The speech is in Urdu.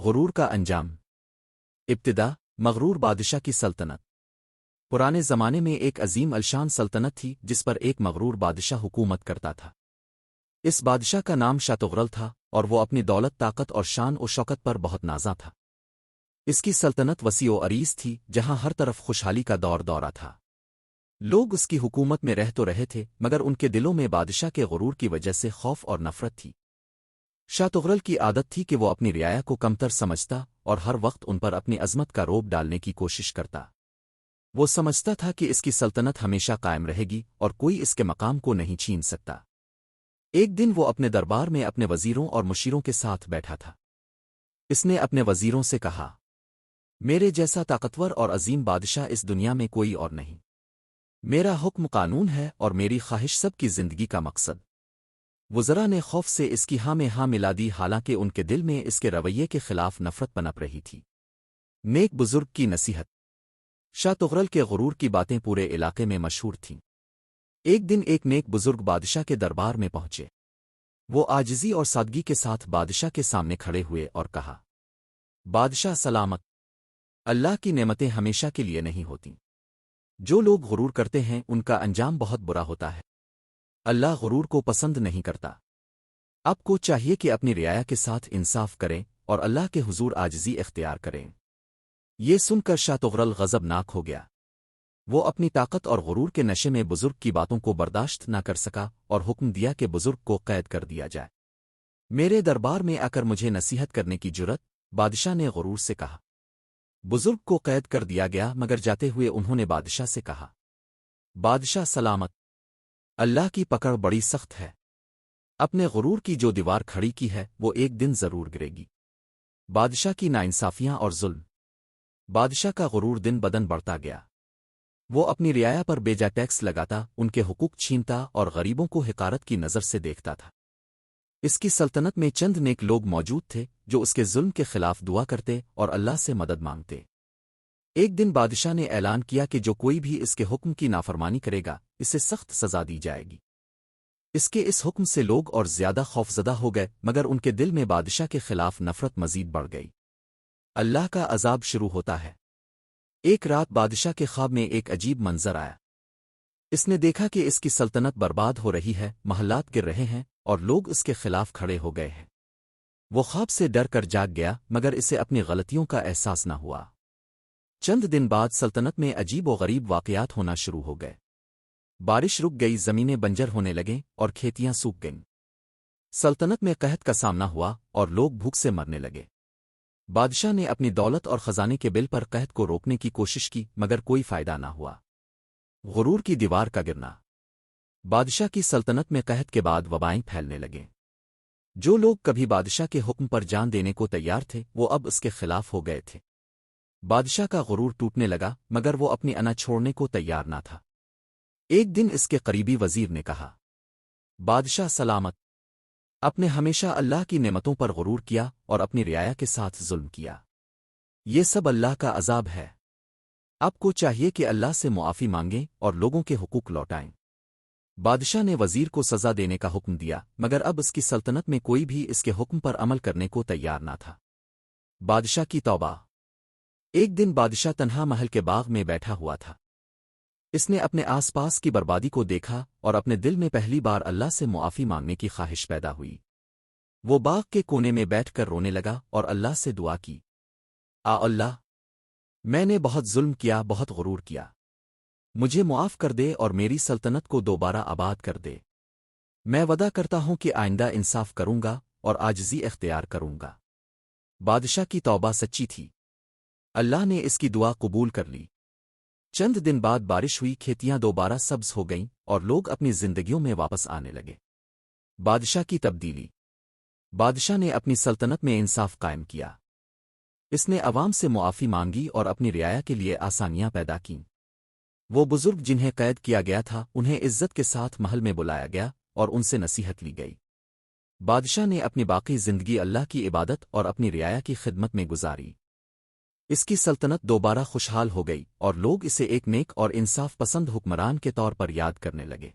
غرور کا انجام۔ ابتدا مغرور بادشاہ کی سلطنت۔ پرانے زمانے میں ایک عظیم الشان سلطنت تھی جس پر ایک مغرور بادشاہ حکومت کرتا تھا۔ اس بادشاہ کا نام شاہ تغرل تھا اور وہ اپنی دولت، طاقت اور شان و شوکت پر بہت نازاں تھا۔ اس کی سلطنت وسیع و عریض تھی جہاں ہر طرف خوشحالی کا دورہ تھا۔ لوگ اس کی حکومت میں رہ تو رہے تھے مگر ان کے دلوں میں بادشاہ کے غرور کی وجہ سے خوف اور نفرت تھی۔ شاہ تغرل کی عادت تھی کہ وہ اپنی رعایا کو کمتر سمجھتا اور ہر وقت ان پر اپنی عظمت کا روب ڈالنے کی کوشش کرتا۔ وہ سمجھتا تھا کہ اس کی سلطنت ہمیشہ قائم رہے گی اور کوئی اس کے مقام کو نہیں چھین سکتا۔ ایک دن وہ اپنے دربار میں اپنے وزیروں اور مشیروں کے ساتھ بیٹھا تھا۔ اس نے اپنے وزیروں سے کہا، میرے جیسا طاقتور اور عظیم بادشاہ اس دنیا میں کوئی اور نہیں۔ میرا حکم قانون ہے اور میری خواہش سب کی زندگی کا مقصد۔ وزراء نے خوف سے اس کی ہاں میں ہاں ملا دی، حالانکہ ان کے دل میں اس کے رویے کے خلاف نفرت پنپ رہی تھی۔ نیک بزرگ کی نصیحت۔ شاہ تغرل کے غرور کی باتیں پورے علاقے میں مشہور تھیں۔ ایک دن ایک نیک بزرگ بادشاہ کے دربار میں پہنچے۔ وہ عاجزی اور سادگی کے ساتھ بادشاہ کے سامنے کھڑے ہوئے اور کہا، بادشاہ سلامت! اللہ کی نعمتیں ہمیشہ کے لیے نہیں ہوتیں۔ جو لوگ غرور کرتے ہیں ان کا انجام بہت برا ہوتا ہے۔ اللہ غرور کو پسند نہیں کرتا۔ آپ کو چاہیے کہ اپنی رعایا کے ساتھ انصاف کریں اور اللہ کے حضور عاجزی اختیار کریں۔ یہ سن کر شاہ تغرل غضبناک ہو گیا۔ وہ اپنی طاقت اور غرور کے نشے میں بزرگ کی باتوں کو برداشت نہ کر سکا اور حکم دیا کہ بزرگ کو قید کر دیا جائے۔ میرے دربار میں آ کر مجھے نصیحت کرنے کی جرت؟ بادشاہ نے غرور سے کہا۔ بزرگ کو قید کر دیا گیا مگر جاتے ہوئے انہوں نے بادشاہ سے کہا، بادشاہ سلامت! اللہ کی پکڑ بڑی سخت ہے۔ اپنے غرور کی جو دیوار کھڑی کی ہے وہ ایک دن ضرور گرے گی۔ بادشاہ کی ناانصافیاں اور ظلم۔ بادشاہ کا غرور دن بدن بڑھتا گیا۔ وہ اپنی رعایا پر بیجا ٹیکس لگاتا، ان کے حقوق چھینتا اور غریبوں کو حقارت کی نظر سے دیکھتا تھا۔ اس کی سلطنت میں چند نیک لوگ موجود تھے جو اس کے ظلم کے خلاف دعا کرتے اور اللہ سے مدد مانگتے۔ ایک دن بادشاہ نے اعلان کیا کہ جو کوئی بھی اس کے حکم کی نافرمانی کرے گا اسے سخت سزا دی جائے گی۔ اس کے اس حکم سے لوگ اور زیادہ خوفزدہ ہو گئے مگر ان کے دل میں بادشاہ کے خلاف نفرت مزید بڑھ گئی۔ اللہ کا عذاب شروع ہوتا ہے۔ ایک رات بادشاہ کے خواب میں ایک عجیب منظر آیا۔ اس نے دیکھا کہ اس کی سلطنت برباد ہو رہی ہے، محلات گر رہے ہیں اور لوگ اس کے خلاف کھڑے ہو گئے ہیں۔ وہ خواب سے ڈر کر جاگ گیا مگر اسے اپنی غلطیوں کا احساس نہ ہوا۔ چند دن بعد سلطنت میں عجیب و غریب واقعات ہونا شروع ہو گئے۔ بارش رک گئی، زمینیں بنجر ہونے لگیں اور کھیتیاں سوکھ گئیں۔ سلطنت میں قحط کا سامنا ہوا اور لوگ بھوک سے مرنے لگے۔ بادشاہ نے اپنی دولت اور خزانے کے بل پر قحط کو روکنے کی کوشش کی مگر کوئی فائدہ نہ ہوا۔ غرور کی دیوار کا گرنا۔ بادشاہ کی سلطنت میں قحط کے بعد وبائیں پھیلنے لگیں۔ جو لوگ کبھی بادشاہ کے حکم پر جان دینے کو تیار تھے وہ اب اس کے خلاف ہو گئے تھے۔ بادشاہ کا غرور ٹوٹنے لگا مگر وہ اپنی انا چھوڑنے کو تیار نہ تھا۔ ایک دن اس کے قریبی وزیر نے کہا، بادشاہ سلامت! اپنے ہمیشہ اللہ کی نعمتوں پر غرور کیا اور اپنی رعایا کے ساتھ ظلم کیا۔ یہ سب اللہ کا عذاب ہے۔ آپ کو چاہیے کہ اللہ سے معافی مانگیں اور لوگوں کے حقوق لوٹائیں۔ بادشاہ نے وزیر کو سزا دینے کا حکم دیا مگر اب اس کی سلطنت میں کوئی بھی اس کے حکم پر عمل کرنے کو تیار نہ تھا۔ بادشاہ کی توبہ۔ ایک دن بادشاہ تنہا محل کے باغ میں بیٹھا ہوا تھا۔ اس نے اپنے آس پاس کی بربادی کو دیکھا اور اپنے دل میں پہلی بار اللہ سے معافی مانگنے کی خواہش پیدا ہوئی۔ وہ باغ کے کونے میں بیٹھ کر رونے لگا اور اللہ سے دعا کی، اللہ! میں نے بہت ظلم کیا، بہت غرور کیا۔ مجھے معاف کر دے اور میری سلطنت کو دوبارہ آباد کر دے۔ میں وعدہ کرتا ہوں کہ آئندہ انصاف کروں گا اور عاجزی اختیار کروں گا۔ بادشاہ کی توبہ سچی تھی۔ اللہ نے اس کی دعا قبول کر لی۔ چند دن بعد بارش ہوئی، کھیتیاں دوبارہ سبز ہو گئیں اور لوگ اپنی زندگیوں میں واپس آنے لگے۔ بادشاہ کی تبدیلی۔ بادشاہ نے اپنی سلطنت میں انصاف قائم کیا۔ اس نے عوام سے معافی مانگی اور اپنی رعایا کے لیے آسانیاں پیدا کیں۔ وہ بزرگ جنہیں قید کیا گیا تھا انہیں عزت کے ساتھ محل میں بلایا گیا اور ان سے نصیحت لی گئی۔ بادشاہ نے اپنی باقی زندگی اللہ کی عبادت اور اپنی رعایا کی خدمت میں گزاری۔ اس کی سلطنت دوبارہ خوشحال ہو گئی اور لوگ اسے ایک نیک اور انصاف پسند حکمران کے طور پر یاد کرنے لگے۔